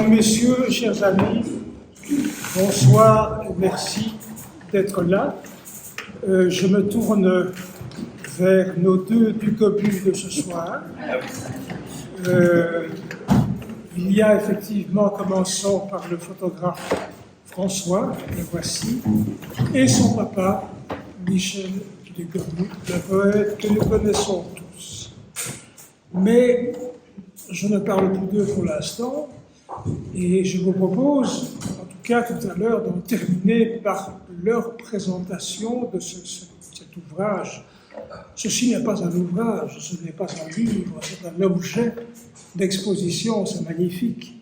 messieurs, chers amis, bonsoir, merci d'être là. Je me tourne vers nos deux du COBU de ce soir. Il y a effectivement, commençons par le photographe François, le voici, et son papa, Michel du COBU, le poète que nous connaissons tous. Mais je ne parle plus d'eux pour l'instant, et je vous propose, en tout cas tout à l'heure, d'en terminer par leur présentation de cet ouvrage. Ceci n'est pas un ouvrage, ce n'est pas un livre, c'est un objet d'exposition, c'est magnifique.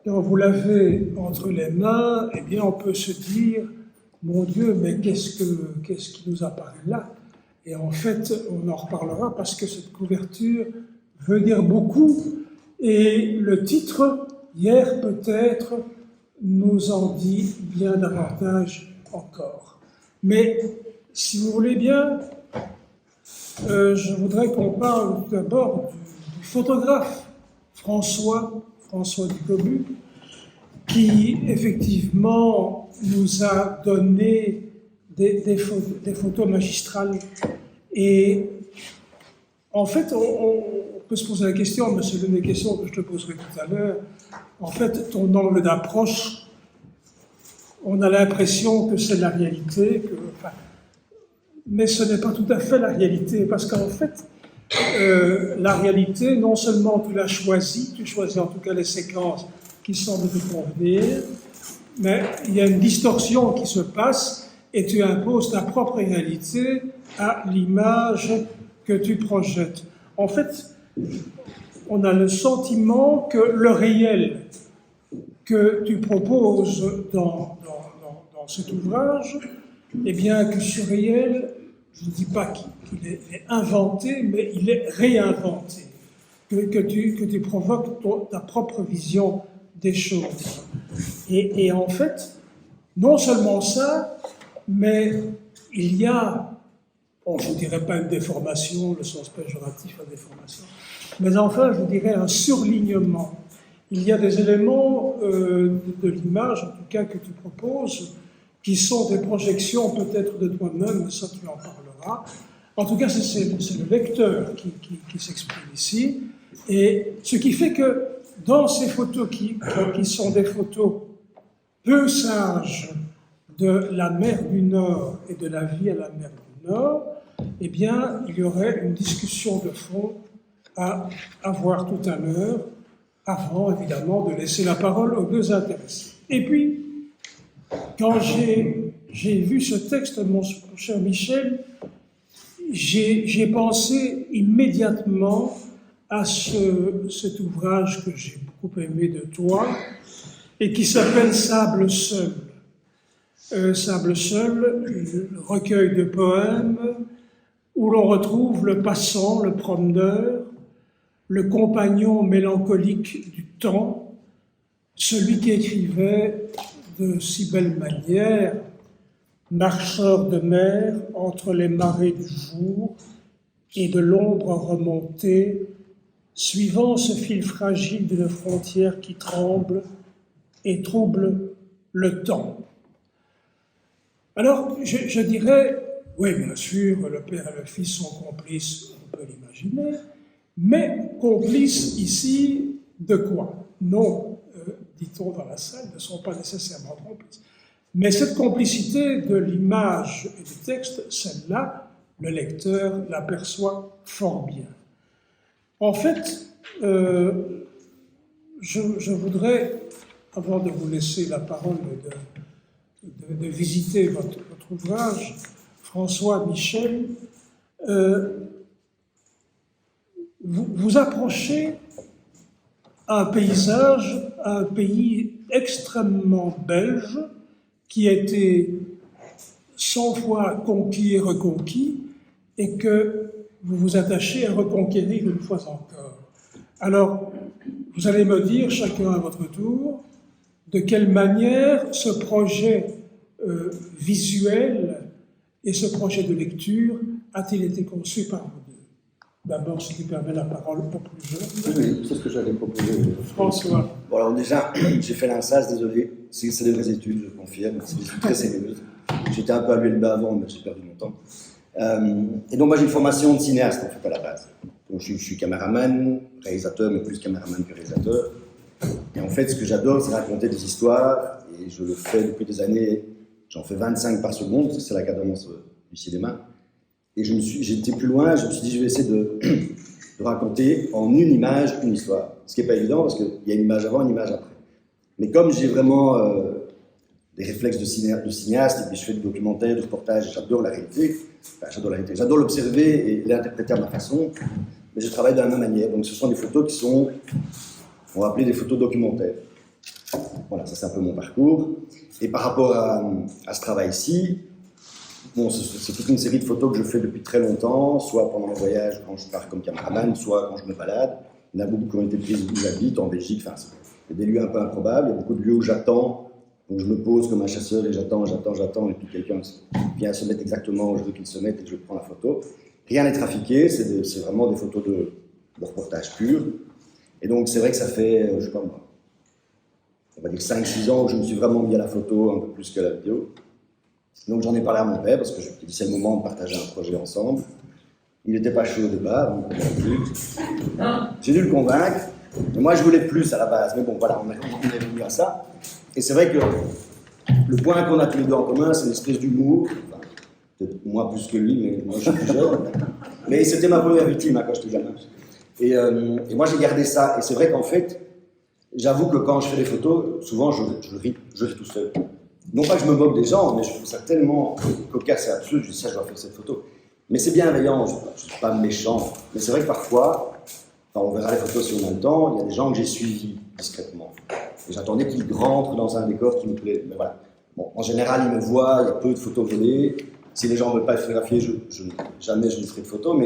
Quand vous l'avez entre les mains, eh bien on peut se dire, mon Dieu, mais qu'est-ce qui nous apparaît là? Et en fait, on en reparlera parce que cette couverture veut dire beaucoup, et le titre, hier peut-être, nous en dit bien davantage encore. Mais, si vous voulez bien, je voudrais qu'on parle d'abord du photographe François du COBU, qui effectivement nous a donné des photos magistrales. Et en fait, on peut se poser la question, mais c'est l'une des questions que je te poserai tout à l'heure. En fait, ton angle d'approche, on a l'impression que c'est la réalité, mais ce n'est pas tout à fait la réalité, parce qu'en fait, la réalité, non seulement tu l'as choisie, tu choisis en tout cas les séquences qui semblent te convenir, mais il y a une distorsion qui se passe et tu imposes ta propre réalité à l'image que tu projettes. En fait, on a le sentiment que le réel que tu proposes dans cet ouvrage, eh bien que ce réel, je ne dis pas qu'il est inventé, mais il est réinventé, que tu provoques ta propre vision des choses. Et en fait, non seulement ça, mais il y a, je ne dirais pas une déformation, le sens péjoratif à déformation, mais enfin, je dirais un surlignement. Il y a des éléments de l'image, en tout cas que tu proposes, qui sont des projections peut-être de toi-même, mais ça tu en parleras. En tout cas, c'est le lecteur qui s'exprime ici. Et ce qui fait que dans ces photos qui sont des photos peu sages de la mer du Nord et de la vie à la mer du Nord, eh bien, il y aurait une discussion de fond à avoir tout à l'heure, avant évidemment de laisser la parole aux deux intéressés. Et puis, quand j'ai vu ce texte, mon cher Michel, j'ai pensé immédiatement à cet ouvrage que j'ai beaucoup aimé de toi et qui s'appelle Sable seul. Sable seul, le recueil de poèmes où l'on retrouve le passant, le promeneur, le compagnon mélancolique du temps, celui qui écrivait de si belle manière, marcheur de mer entre les marées du jour et de l'ombre remontée, suivant ce fil fragile d'une frontière qui tremble et trouble le temps. Alors, je dirais, oui, bien sûr, le père et le fils sont complices, on peut l'imaginer, mais complices ici de quoi? Non, dit-on dans la salle, ne sont pas nécessairement complices. Mais cette complicité de l'image et du texte, celle-là, le lecteur l'aperçoit fort bien. En fait, je voudrais, avant de vous laisser la parole de visiter votre ouvrage, François, Michel, vous approchez un paysage, un pays extrêmement belge, qui a été 100 fois conquis et reconquis, et que vous vous attachez à reconquérir une fois encore. Alors, vous allez me dire, chacun à votre tour, de quelle manière ce projet visuel et ce projet de lecture a-t-il été conçu par vous deux? D'abord, je te permets la parole pour plus jeune. Oui, c'est ce que j'avais proposé. François. Bon, alors déjà, j'ai fait l'INSAS, désolé, c'est des vraies études, je confirme, c'est des études très sérieuses. J'étais un peu à l'ULB avant, mais j'ai perdu mon temps. Et donc moi j'ai une formation de cinéaste en fait à la base. Donc je suis caméraman, réalisateur, mais plus caméraman que réalisateur. Et en fait ce que j'adore c'est raconter des histoires, et je le fais depuis des années, j'en fais 25 par seconde, parce que c'est la cadence du cinéma. Et j'ai été plus loin, je me suis dit je vais essayer de raconter en une image une histoire. Ce qui n'est pas évident parce qu'il y a une image avant, une image après. Mais comme j'ai vraiment des réflexes de cinéaste, et puis je fais du documentaire, du reportage, j'adore la réalité, j'adore l'observer et l'interpréter à ma façon, mais je travaille de la même manière. Donc ce sont des photos qui sont, on va appeler des photos documentaires. Voilà, ça c'est un peu mon parcours. Et par rapport à ce travail-ci, bon, c'est toute une série de photos que je fais depuis très longtemps, soit pendant mes voyages quand je pars comme caméraman, soit quand je me balade. Il y en a beaucoup qui ont été prises où j'habite, en Belgique, enfin, il y a des lieux un peu improbables, il y a beaucoup de lieux où j'attends, donc je me pose comme un chasseur et j'attends, et puis quelqu'un vient se mettre exactement où je veux qu'il se mette et que je prends la photo. Rien n'est trafiqué, c'est vraiment des photos de reportage pur. Et donc c'est vrai que ça fait, je sais pas moi, on va dire 5-6 ans que je me suis vraiment mis à la photo un peu plus que à la vidéo. Donc j'en ai parlé à mon père parce que je me suis dit c'est le moment de partager un projet ensemble. Il n'était pas chaud au départ, donc j'ai dû le convaincre. Et moi je voulais plus à la base, mais bon voilà, on est venu à ça. Et c'est vrai que le point qu'on a tous les deux en commun, c'est une espèce d'humour. Enfin, peut-être moi plus que lui, mais moi je suis plus jeune. Mais c'était ma première victime quand j'étais gamin. Et moi j'ai gardé ça. Et c'est vrai qu'en fait, j'avoue que quand je fais des photos, souvent je ris tout seul. Non pas que je me moque des gens, mais je trouve ça tellement cocasse et absurde, je dis ça, je dois faire cette photo. Mais c'est bienveillant, je ne suis pas méchant. Mais c'est vrai que parfois, on verra les photos si on a le temps, il y a des gens que j'ai suivis discrètement. Et j'attendais qu'ils rentrent dans un décor qui me plaît. Mais voilà. Bon, en général, ils me voient, il y a peu de photos volées. Si les gens ne veulent pas photographier, jamais je ne ferai de photos.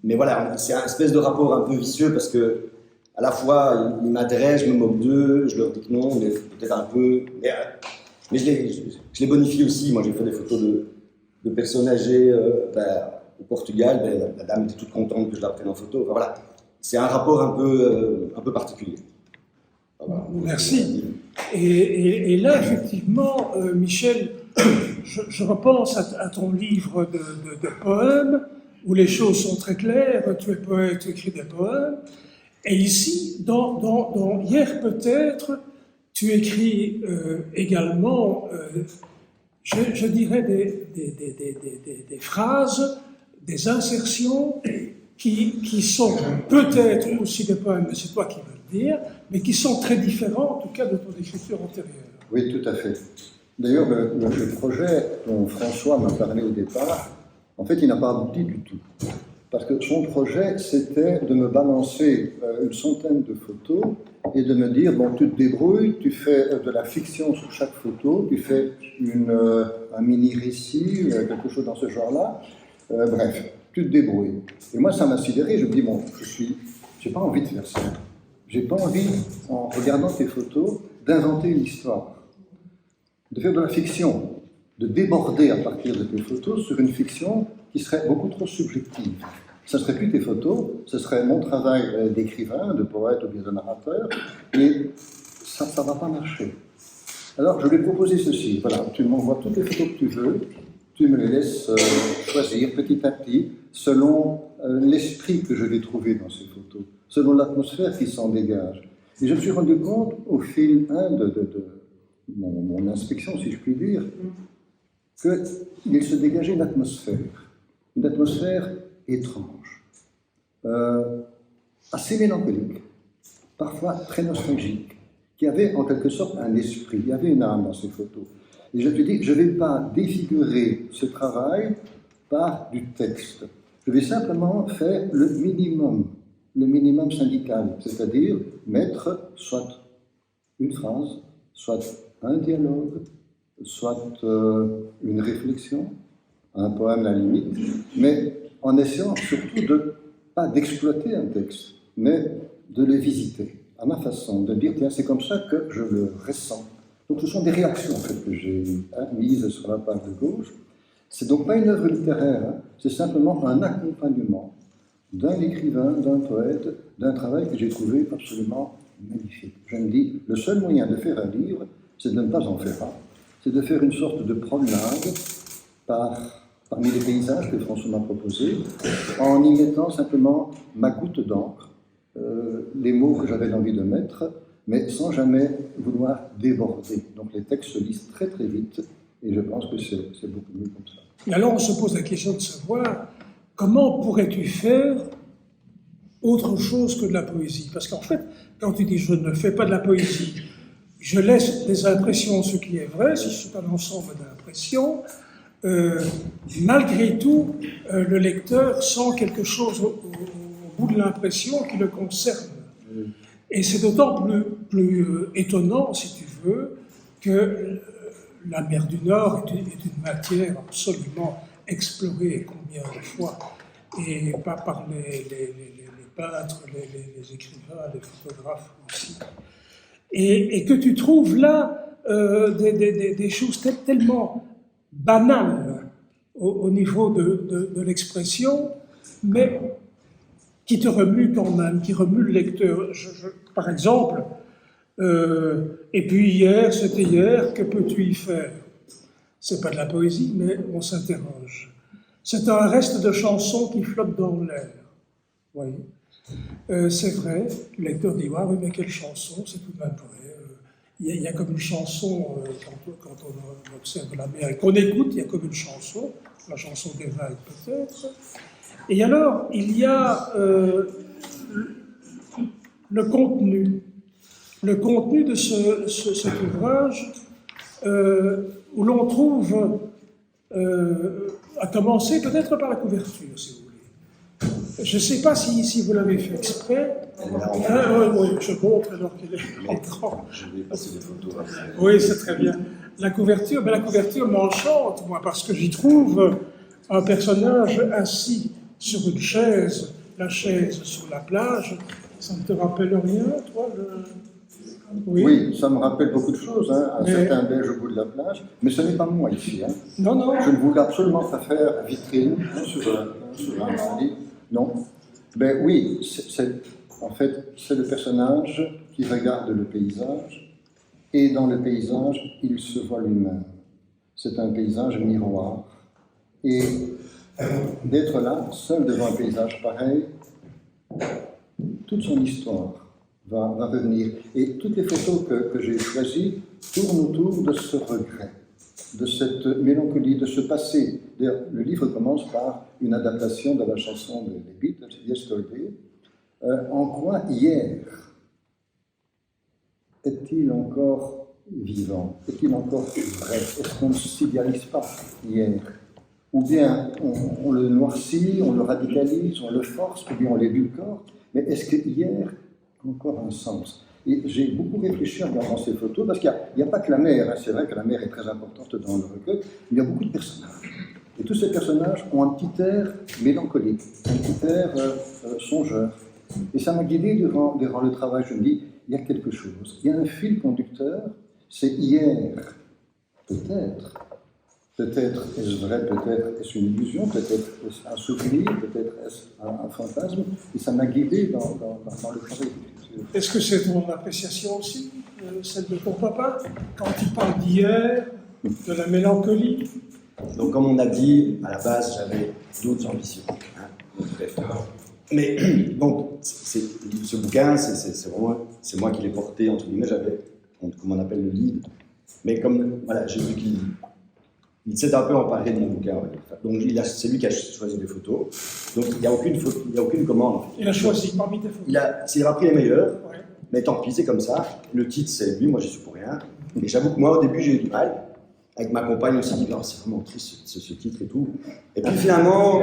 Mais voilà, c'est un espèce de rapport un peu vicieux parce que à la fois, ils m'intéressent, je me moque d'eux, je leur dis que non, mais peut-être un peu. Mais je les bonifie aussi. Moi, j'ai fait des photos de personnes âgées au Portugal. La dame était toute contente que je la prenne en photo. Enfin, voilà. C'est un rapport un peu particulier. Voilà. Merci. Et là, effectivement, Michel, je repense à ton livre de poèmes où les choses sont très claires. Tu es poète, tu écris des poèmes. Et ici, dans Hier peut-être, tu écris également, je dirais, des phrases, des insertions qui sont peut-être aussi des poèmes, mais c'est toi qui veux le dire, mais qui sont très différents, en tout cas, de ton écriture antérieure. Oui, tout à fait. D'ailleurs, le projet dont François m'a parlé au départ, en fait, il n'a pas abouti du tout. Parce que son projet, c'était de me balancer une centaine de photos et de me dire, bon, tu te débrouilles, tu fais de la fiction sur chaque photo, tu fais un mini-récit, quelque chose dans ce genre-là. Bref, tu te débrouilles. Et moi, ça m'a sidéré. Je me dis, bon, j'ai pas envie de faire ça. J'ai pas envie, en regardant tes photos, d'inventer une histoire, de faire de la fiction, de déborder à partir de tes photos sur une fiction qui serait beaucoup trop subjective. Ce ne serait plus tes photos, ce serait mon travail d'écrivain, de poète ou bien de narrateur, et ça ne va pas marcher. Alors je lui ai proposé ceci, voilà, tu m'envoies toutes les photos que tu veux, tu me les laisses choisir petit à petit, selon l'esprit que je vais trouver dans ces photos, selon l'atmosphère qui s'en dégage. Et je me suis rendu compte, au fil de mon inspection, si je puis dire, qu'il se dégageait une atmosphère étrange, assez mélancolique, parfois très nostalgique, qui avait en quelque sorte un esprit, il y avait une âme dans ces photos. Et je te dis, je ne vais pas défigurer ce travail par du texte. Je vais simplement faire le minimum syndical, c'est-à-dire mettre soit une phrase, soit un dialogue, soit une réflexion, un poème à la limite, mais en essayant surtout pas d'exploiter un texte, mais de le visiter à ma façon, de dire, tiens, c'est comme ça que je le ressens. Donc ce sont des réactions en fait, que j'ai mises sur la page de gauche. C'est donc pas une œuvre littéraire, c'est simplement un accompagnement d'un écrivain, d'un poète, d'un travail que j'ai trouvé absolument magnifique. Je me dis, le seul moyen de faire un livre, c'est de ne pas en faire un. C'est de faire une sorte de promenade parmi les paysages que François m'a proposés, en y mettant simplement ma goutte d'encre, les mots que j'avais envie de mettre, mais sans jamais vouloir déborder. Donc les textes se lisent très très vite, et je pense que c'est beaucoup mieux comme ça. Et alors on se pose la question de savoir comment pourrais-tu faire autre chose que de la poésie? Parce qu'en fait, quand tu dis je ne fais pas de la poésie, je laisse des impressions, ce qui est vrai, si ce n'est pas l'ensemble d'impressions, malgré tout, le lecteur sent quelque chose au bout de l'impression qui le concerne. Et c'est d'autant plus étonnant, si tu veux, que la mer du Nord est une matière absolument explorée combien de fois, et pas par les peintres, les écrivains, les photographes aussi. Et que tu trouves là des choses tellement banales au niveau de l'expression, mais qui te remuent quand même, qui remuent le lecteur. Par exemple, et puis hier, c'était hier, que peux-tu y faire? C'est pas de la poésie, mais on s'interroge. C'est un reste de chansons qui flotte dans l'air. Voyez. C'est vrai, le lecteur dit, ouais, oui, mais quelle chanson, c'est tout de même vrai. Il y a comme une chanson, quand on observe la mer et qu'on écoute, il y a comme une chanson, la chanson des vagues peut-être. Et alors, il y a le contenu de cet ouvrage, où l'on trouve, à commencer peut-être par la couverture, si vous voulez. Je ne sais pas si vous l'avez fait exprès. Oui, je montre alors qu'elle est en écran. Je vais passer des photos après. Oui, c'est très bien. La couverture m'enchante, moi, parce que j'y trouve un personnage assis sur une chaise, la chaise sur la plage. Ça ne te rappelle rien, toi Oui, ça me rappelle beaucoup de choses, hein, un certain belge au bout de la plage, mais ce n'est pas moi ici. Hein. Non. Je ne voulais absolument pas faire vitrine sur un lit. Non. Ben oui, en fait, c'est le personnage qui regarde le paysage, et dans le paysage, il se voit lui-même. C'est un paysage miroir. Et d'être là, seul devant un paysage pareil, toute son histoire va revenir. Et toutes les photos que j'ai choisies tournent autour de ce regret, de cette mélancolie, de ce passé. D'ailleurs, le livre commence par une adaptation de la chanson des Beatles, Yesterday. En quoi hier est-il encore vivant? Est-il encore vrai? Est-ce qu'on ne s'idéalise pas hier? Ou bien on le noircit, on le radicalise, on le force, ou bien on l'édulcore? Mais est-ce que hier a encore un sens? Et j'ai beaucoup réfléchi en regardant ces photos, parce qu'il n'y a pas que la mer, hein. C'est vrai que la mer est très importante dans le recueil, mais il y a beaucoup de personnages. Et tous ces personnages ont un petit air mélancolique, un petit air songeur. Et ça m'a guidé durant le travail. Je me dis, il y a quelque chose, il y a un fil conducteur, c'est hier, peut-être. Peut-être est-ce vrai, peut-être est-ce une illusion, peut-être est-ce un souvenir, peut-être est-ce un fantasme. Et ça m'a guidé dans le travail. Est-ce que c'est ton appréciation aussi, celle de ton papa, quand il parle d'hier, de la mélancolie? Donc, comme on a dit, à la base, j'avais d'autres ambitions. Hein, bref. Mais, donc, ce bouquin, c'est moi qui l'ai porté, entre guillemets, j'avais, comme on appelle, le lead. Mais comme, voilà, j'ai vu qu'il s'est un peu emparé de mon bouquin. Donc, c'est lui qui a choisi des photos. Donc, il n'y a aucune commande. Il a choisi parmi tes photos. Il a pris les meilleures, Ouais. mais tant pis, c'est comme ça. Le titre, c'est lui, moi, j'y suis pour rien. Et j'avoue que moi, au début, j'ai eu du mal. Avec ma compagne, on s'est dit, oh, c'est vraiment triste ce titre et tout. Et puis finalement,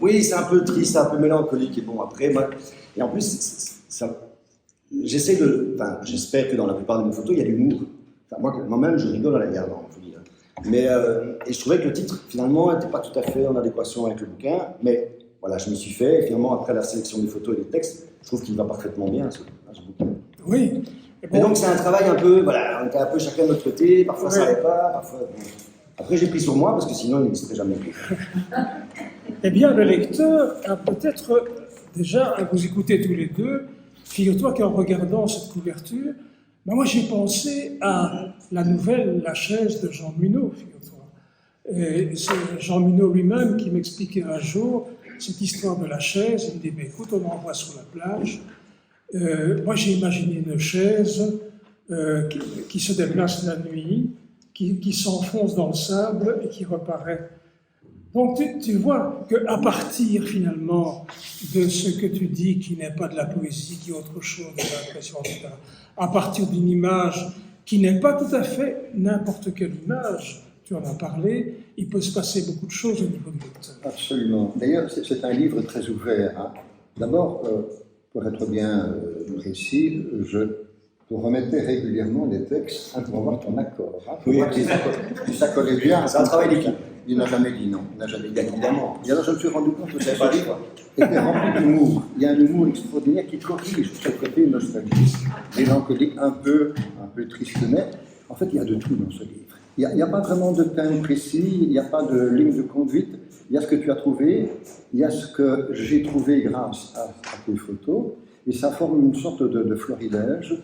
oui, c'est un peu triste, un peu mélancolique. Et bon, après, moi, et en plus, j'espère que dans la plupart de mes photos, il y a de l'humour. Enfin, moi-même, je rigole à la regardant, il faut dire. Mais, et je trouvais que le titre, finalement, n'était pas tout à fait en adéquation avec le bouquin. Mais voilà, je me suis fait. Et finalement, après la sélection des photos et des textes, je trouve qu'il va parfaitement bien, ce bouquin. Oui. Et donc c'est un travail un peu, voilà, on était un peu chacun de notre côté, parfois ça n'allait pas, parfois... Bon. Après j'ai pris sur moi parce que sinon il n'existerait jamais plus. Eh bien le lecteur a peut-être déjà, à vous écouter tous les deux, figure-toi qu'en regardant cette couverture, ben moi j'ai pensé à la nouvelle La chaise de Jean Muneau, figure-toi. Et c'est Jean Muneau lui-même qui m'expliquait un jour cette histoire de la chaise. Il me dit, mais écoute, on en voit sur la plage. Moi j'ai imaginé une chaise qui se déplace la nuit, qui s'enfonce dans le sable et qui reparaît. Donc tu vois qu'à partir finalement de ce que tu dis qui n'est pas de la poésie, qui est autre chose, de l'impression, etc., à partir d'une image qui n'est pas tout à fait n'importe quelle image, tu en as parlé, il peut se passer beaucoup de choses au niveau du lecteur. Absolument. D'ailleurs, c'est un livre très ouvert. Hein. D'abord, pour être bien précis, je te remettais régulièrement des textes pour avoir ton accord. Hein, pour voir si ça collait bien. C'est un travail d'équipe. Il n'a jamais dit non. Il n'a jamais dit non. Évidemment. Et alors, je me suis rendu compte que C'est ce pas livre était rempli d'humour. Il y a un humour extraordinaire qui corrige ce côté nostalgique, mélancolique, un peu tristonnet. En fait, il y a de tout dans ce livre. Il n'y a pas vraiment de thème précis, il n'y a pas de ligne de conduite. Il y a ce que tu as trouvé, il y a ce que j'ai trouvé grâce à tes photos, et ça forme une sorte de florilège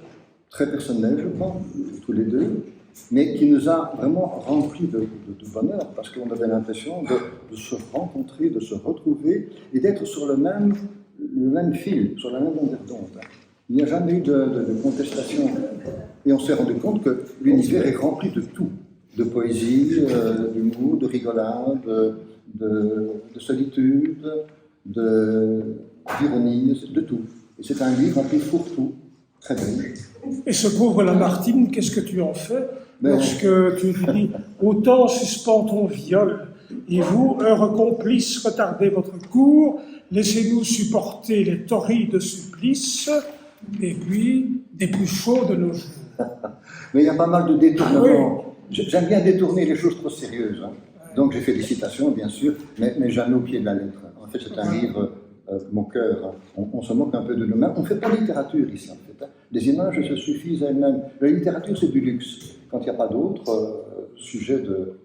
très personnel, je pense, tous les deux, mais qui nous a vraiment remplis de bonheur, parce qu'on avait l'impression de se rencontrer, de se retrouver, et d'être sur le même fil, sur la même longueur d'onde. Il n'y a jamais eu de contestation. Et on s'est rendu compte que l'univers est rempli de tout, de poésie, d'humour, de rigolade, de solitude, d'ironie, de tout. Et c'est un livre rempli de fourre-tout, très belle. Et ce pauvre Lamartine, qu'est-ce que tu en fais lorsque tu lui dis « Autant suspend ton viol, et vous, heureux complices, retardez votre cours, laissez-nous supporter les torrides supplices, et puis des plus chauds de nos jours. » Mais il y a pas mal de détournements. Ah, J'aime bien détourner les choses trop sérieuses. Hein. Donc j'ai fait des citations, bien sûr, mais jamais au pied de la lettre. En fait, c'est un livre, mon cœur, on se moque un peu de nous-mêmes. On ne fait pas de littérature ici, en fait. Hein. Les images se suffisent à elles-mêmes. La littérature, c'est du luxe. Quand il n'y a pas d'autres sujets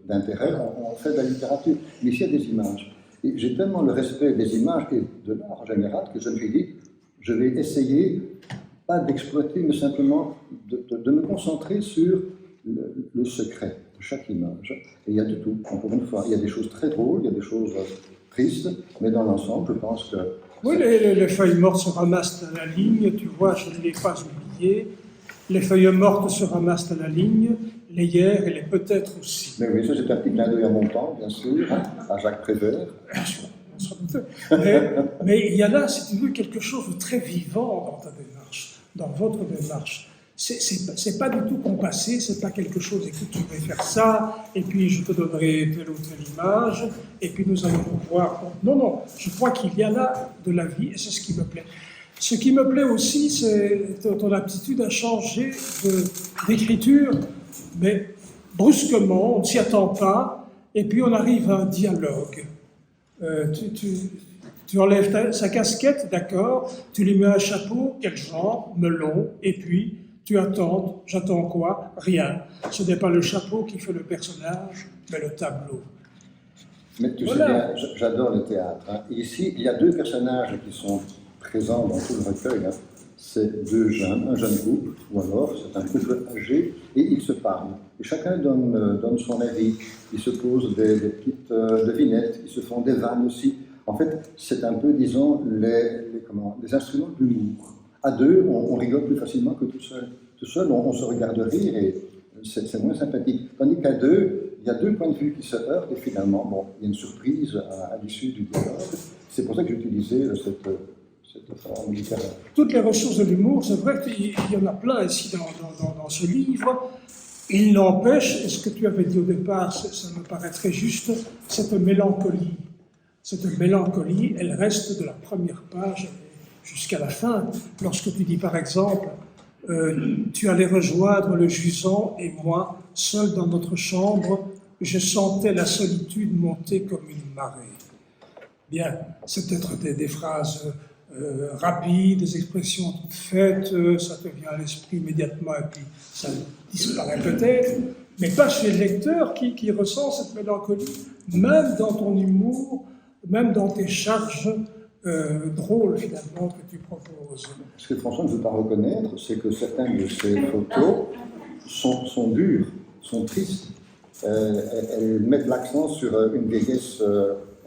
d'intérêt, on fait de la littérature. Mais ici, il y a des images. Et j'ai tellement le respect des images et de l'art en général que je me suis dit, je vais essayer, pas d'exploiter, mais simplement de me concentrer sur le secret de chaque image. Et il y a de tout, encore une fois. Il y a des choses très drôles, il y a des choses tristes, mais dans l'ensemble, je pense que... Oui, les feuilles mortes se ramassent à la ligne, tu vois, je ne l'ai pas oublié. Les feuilles mortes se ramassent à la ligne, les hier et les peut-être aussi. Mais oui, ça c'est un petit clin d'œil à mon temps, bien sûr, à Jacques Prévert. Mais il y a là, si tu veux, quelque chose de très vivant dans ta démarche, dans votre démarche. C'est pas du tout compassé, c'est pas quelque chose, écoute, tu vas faire ça, et puis je te donnerai telle ou telle image, et puis nous allons voir. Non, non, je crois qu'il y a là de la vie, et c'est ce qui me plaît. Ce qui me plaît aussi, c'est ton aptitude à changer d'écriture, mais brusquement, on ne s'y attend pas, et puis on arrive à un dialogue. Tu enlèves sa casquette, d'accord, tu lui mets un chapeau, quel genre, melon, et puis tu attends, j'attends quoi? Rien. Ce n'est pas le chapeau qui fait le personnage, mais le tableau. Mais tu sais bien, j'adore le théâtre. Hein. Ici, il y a deux personnages qui sont présents dans tout le recueil. Hein. C'est deux jeunes, un jeune couple, ou alors c'est un couple âgé, et ils se parlent. Et chacun donne son avis. Ils se posent des petites devinettes, ils se font des vannes aussi. En fait, c'est un peu, disons, les instruments de l'humour. À deux, on rigole plus facilement que tout seul. Tout seul, on se regarde rire et c'est moins sympathique. Tandis qu'à deux, il y a deux points de vue qui se heurtent et finalement, bon, il y a une surprise à l'issue du dialogue. C'est pour ça que j'ai utilisé cette forme littéraire. Toutes les ressources de l'humour, c'est vrai qu'il y en a plein ici dans ce livre. Il n'empêche, et ce que tu avais dit au départ, ça me paraît très juste, cette mélancolie. Cette mélancolie, elle reste de la première page jusqu'à la fin. Lorsque tu dis par exemple, tu allais rejoindre le jusant et moi, seul dans notre chambre, je sentais la solitude monter comme une marée. Bien, c'est peut-être des phrases rapides, des expressions toutes faites, ça te vient à l'esprit immédiatement et puis ça disparaît peut-être, mais pas chez le lecteur qui ressent cette mélancolie, même dans ton humour, même dans tes charges drôle finalement que tu proposes. Ce que François ne veut pas reconnaître, c'est que certaines de ces photos sont dures, sont tristes. Elles mettent l'accent sur une vieillesse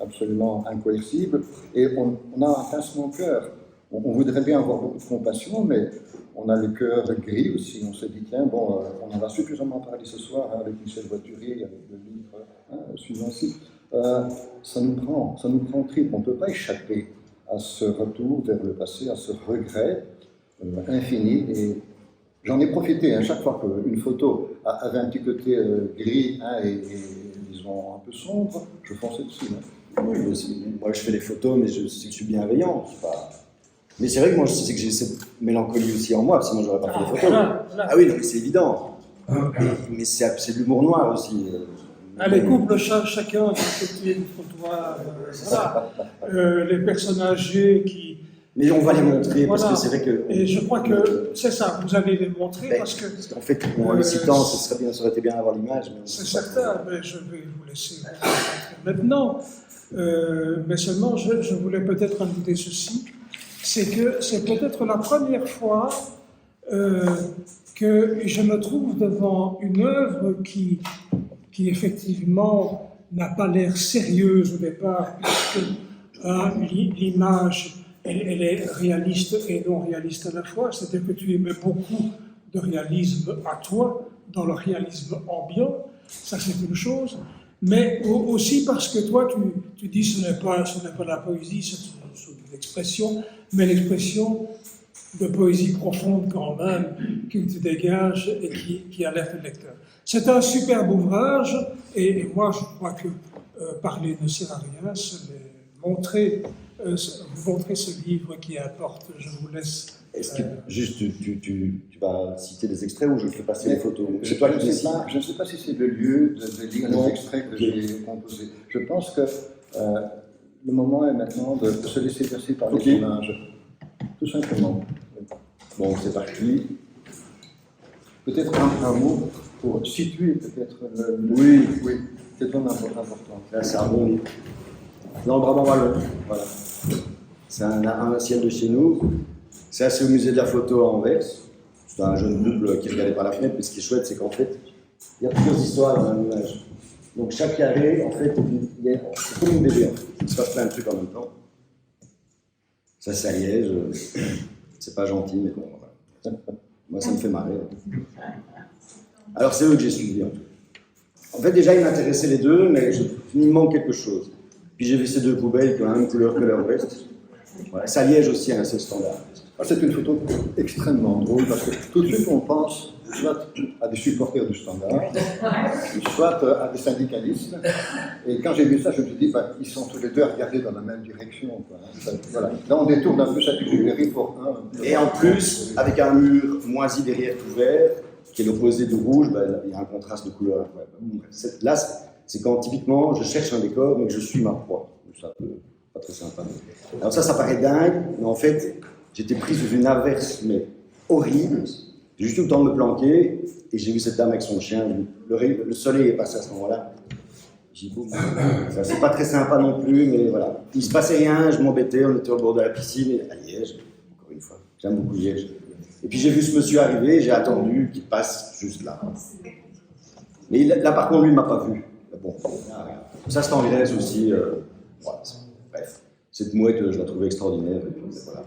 absolument incoercible et on a un pincement au cœur. On voudrait bien avoir beaucoup de compassion, mais on a le cœur gris aussi. On se dit, tiens, bon, on en a suffisamment parlé ce soir hein, avec Michel Voiturier, avec le livre suivant-ci. Ça nous prend au trip. On ne peut pas échapper à ce retour vers le passé, à ce regret infini. Et j'en ai profité, hein, chaque fois qu'une photo avait un petit côté gris hein, et, disons, un peu sombre, je fonçais dessus. Hein. Oui, moi je fais des photos, mais je suis bienveillant. Pas... Mais c'est vrai que moi je sais que j'ai cette mélancolie aussi en moi, sinon j'aurais pas fait des photos. Voilà. Ah oui, c'est évident. Mais c'est de l'humour noir aussi. Les couples, chacun de côté du trottoir, voilà. Les personnes âgées qui... Mais on va les montrer, voilà. Parce que c'est vrai que... Et je crois que c'est ça, vous allez les montrer parce que... En fait, en les citant, ça aurait été bien d'avoir l'image. C'est certain, mais je vais vous laisser maintenant. Mais seulement, je voulais peut-être ajouter ceci, c'est que c'est peut-être la première fois que je me trouve devant une œuvre qui effectivement n'a pas l'air sérieuse au départ, puisque l'image, elle est réaliste et non réaliste à la fois, c'est-à-dire que tu émets beaucoup de réalisme à toi, dans le réalisme ambiant, ça c'est une chose, mais aussi parce que toi tu dis ce n'est pas la poésie, c'est une expression, mais l'expression de poésie profonde quand même, qui te dégage et qui alerte le lecteur. C'est un superbe ouvrage, et moi je crois que parler ne sert à rien, vous montrer ce livre qui apporte, je vous laisse. Est-ce que juste tu vas citer des extraits ou je fais passer les photos? Je ne sais pas si c'est le lieu de lire les extraits que j'ai composés. Je pense que le moment est maintenant de se laisser bercer par les images, tout simplement. Bon, c'est parti. Peut-être un mot pour situer peut-être Oui, c'est vraiment important. Là, c'est un bon livre. Dans le Brabant Wallon, voilà. C'est un ciel de chez nous. C'est assis au musée de la photo à Anvers. C'est un jeune double qui regardait par la fenêtre, mais ce qui est chouette, c'est qu'en fait, il y a plusieurs histoires dans une image. Donc chaque carré, en fait, c'est comme une BD. En fait. Il se passe plein de trucs en même temps. Ça, c'est à Liège. C'est pas gentil, mais bon, voilà. Moi, ça me fait marrer. Alors, c'est eux que j'ai suivis. En fait, déjà, ils m'intéressaient les deux, mais il me manque quelque chose. Puis j'ai vu ces deux poubelles qui ont la même couleur que leur veste. Voilà. C'est à Liège aussi, hein, c'est le standard. C'est une photo extrêmement drôle parce que tout de suite on pense soit à des supporters du Standard, soit à des syndicalistes. Et quand j'ai vu ça, je me suis dit, ils sont tous les deux à regarder dans la même direction. Quoi. Voilà. Là, on détourne un peu cette Exupéry pour un. Et en plus, avec un mur moisi derrière tout vert, qui est l'opposé du rouge, il y a un contraste de couleur. Là, c'est quand typiquement je cherche un décor, mais que je suis ma proie. C'est un peu pas très sympa. Alors ça paraît dingue, mais en fait, j'étais pris sous une averse, mais horrible. J'ai juste eu le temps de me planquer, et j'ai vu cette dame avec son chien. Le soleil est passé à ce moment-là. J'ai dit, c'est pas très sympa non plus, mais voilà. Il se passait rien, je m'embêtais, on était au bord de la piscine, à Liège, encore une fois. J'aime beaucoup Liège. Et puis j'ai vu ce monsieur arriver, j'ai attendu qu'il passe juste là. Mais là, par contre, lui, il ne m'a pas vu. Bon, ça, c'est en Grèce aussi. Voilà. Bref, cette mouette, je la trouvais extraordinaire. Et puis, voilà.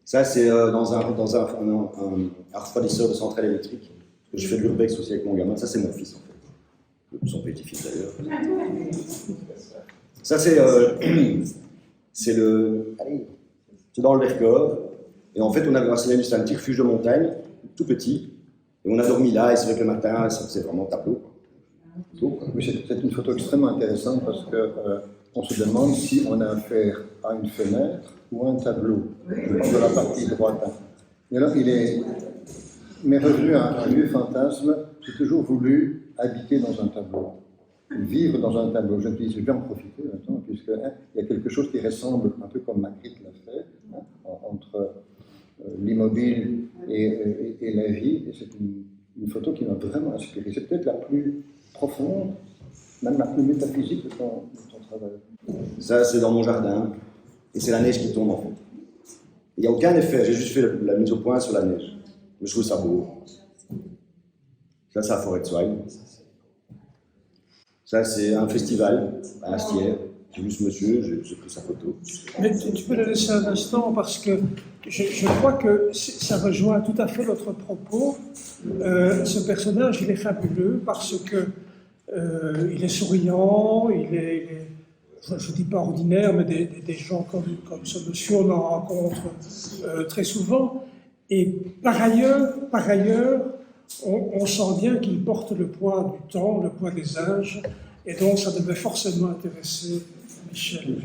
Ça, c'est dans un refroidisseur de centrale électrique. Je fais de l'urbex aussi avec mon gamin. Ça, c'est mon fils, en fait. Son petit-fils, d'ailleurs. Ça, c'est dans le Vercors. Et en fait, on avait installé un petit refuge de montagne, tout petit. Et on a dormi là, et c'est vrai que le matin, c'est vraiment tableau. Oui, c'est une photo extrêmement intéressante parce qu'on se demande si on a affaire à une fenêtre ou à un tableau. Je pense de la partie droite. Et alors, il m'est revenu un vieux fantasme. J'ai toujours voulu habiter dans un tableau, vivre dans un tableau. Je me dis, je vais en profiter maintenant, puisqu'il y a quelque chose qui ressemble un peu comme Magritte l'a fait, entre l'immobile et la vie. Et c'est une photo qui m'a vraiment inspiré. C'est peut-être la plus profonde, même la plus métaphysique de ton travail. Ça, c'est dans mon jardin. Et c'est la neige qui tombe en fait. Il n'y a aucun effet, j'ai juste fait la mise au point sur la neige. Mais je trouve ça beau. Ça, c'est la forêt de Zweig. Ça, c'est un festival à Astières. J'ai vu ce monsieur, j'ai pris sa photo. Mais tu peux le laisser un instant parce que je crois que ça rejoint tout à fait notre propos. Ce personnage, il est fabuleux parce que il est souriant, je ne dis pas ordinaire, mais des gens comme ce monsieur, on en rencontre très souvent. Et par ailleurs, on sent bien qu'il porte le poids du temps, le poids des âges, et donc ça devait forcément intéresser Michel.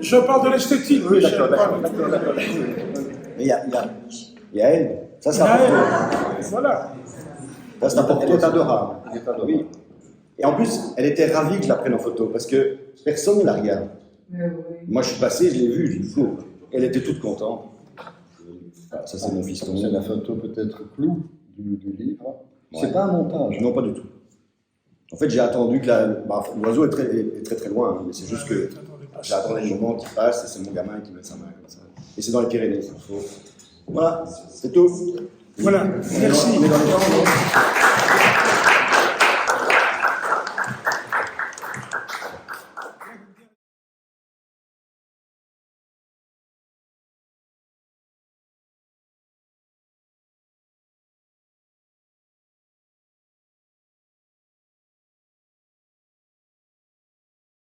Je parle de l'esthétique, Oui, Michel. d'accord. Mais il y a elle. Ça, c'est important. Voilà. Ça, c'est important. Elle est adorable. Elle est adorable. Oui. Et en plus, elle était ravie que je la prenne en photo parce que personne ne la regarde. Moi, je suis passé, je l'ai vue, j'ai dit fou. Elle était toute contente. Voilà, ça, c'est mon fiston. C'est la photo peut-être clou du livre. Ouais. C'est pas un montage. Non, pas du tout. En fait, j'ai attendu que l'oiseau est très très loin, hein, mais c'est juste que j'attendais le moment qui passe et c'est mon gamin qui met sa main comme ça. Et c'est dans les Pyrénées, c'est faux. Voilà, c'est tout. Voilà, merci. On est dans les temps, non ?